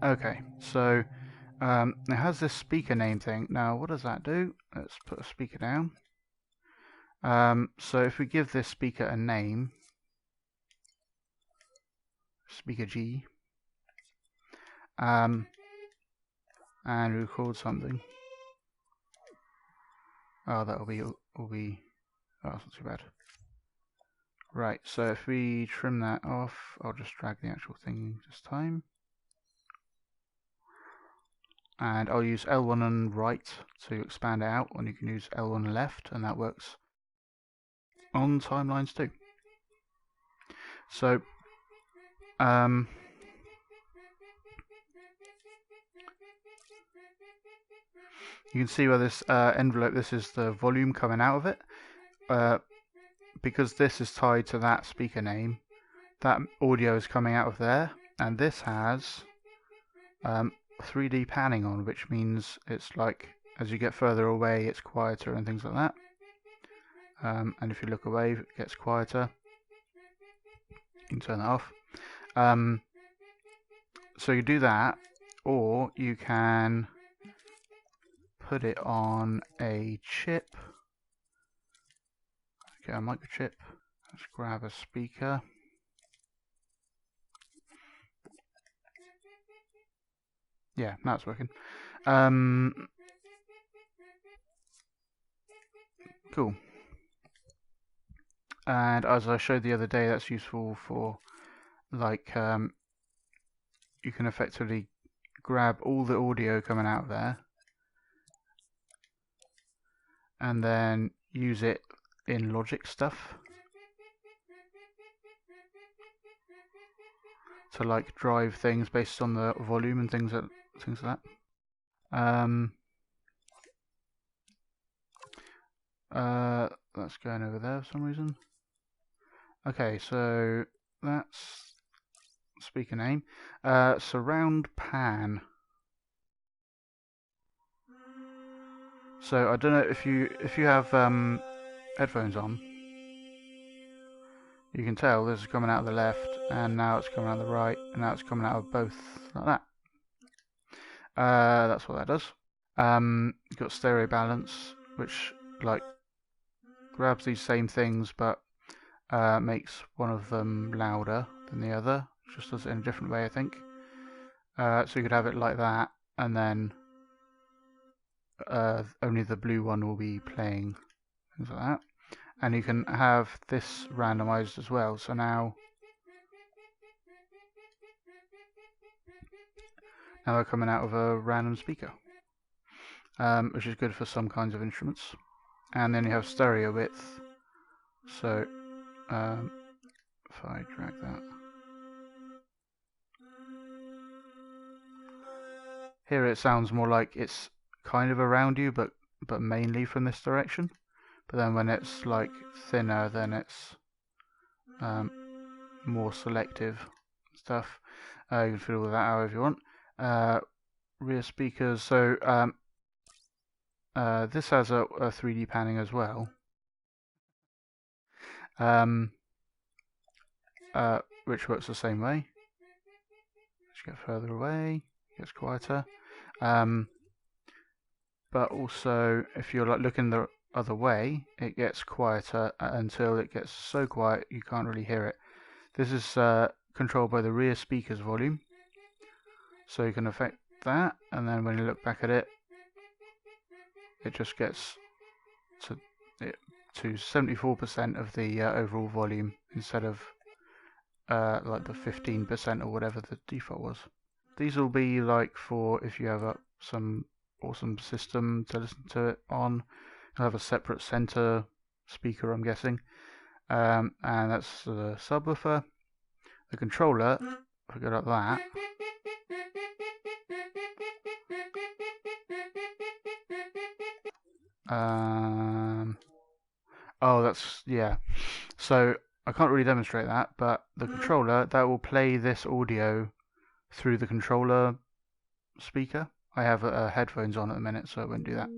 Okay, so it has this speaker name thing. Now, what does that do? Let's put a speaker down. So if we give this speaker a name, speaker G, and record something. Oh, that'll be. Oh, that's not too bad. Right, so if we trim that off, I'll just drag the actual thing this time. And I'll use L1 and right to expand it out, and you can use L1 and left, and that works on timelines too. So, you can see where this envelope, this is the volume coming out of it. Because this is tied to that speaker name, that audio is coming out of there, and this has 3D panning on, which means it's like as you get further away it's quieter and things like that, and if you look away it gets quieter. You can turn that off. So you do that, or you can put it on a chip. Okay, a microchip. Let's grab a speaker. Yeah, now it's working. Cool. And as I showed the other day, that's useful for like you can effectively grab all the audio coming out of there and then use it in Logic stuff to like drive things based on the volume and things like that. That's going over there for some reason. Okay, so that's speaker name. Surround pan. So I don't know if you have headphones on, you can tell this is coming out of the left, and now it's coming out of the right, and now it's coming out of both like that. That's what that does. You've got stereo balance, which like grabs these same things but makes one of them louder than the other. Just does it in a different way, I think. So you could have it like that, and then only the blue one will be playing, things like that. And you can have this randomized as well. So now they're coming out of a random speaker, which is good for some kinds of instruments. And then you have stereo width. So if I drag that, here it sounds more like it's kind of around you, but mainly from this direction. But then when it's like thinner, then it's more selective stuff. You can fiddle with that however you want. Rear speakers, so this has a 3D panning as well, which works the same way. As you get further away, it gets quieter. But also, if you're like looking the other way, it gets quieter until it gets so quiet you can't really hear it. This is controlled by the rear speaker's volume, so you can affect that, and then when you look back at it, it just gets to 74% of the overall volume instead of like the 15% or whatever the default was. These will be like for if you have some awesome system to listen to it on. You'll have a separate center speaker, I'm guessing, and that's the subwoofer. The controller, if I go like that, oh, that's, yeah. So I can't really demonstrate that, but the controller, that will play this audio through the controller speaker. I have headphones on at the minute, so it won't do that.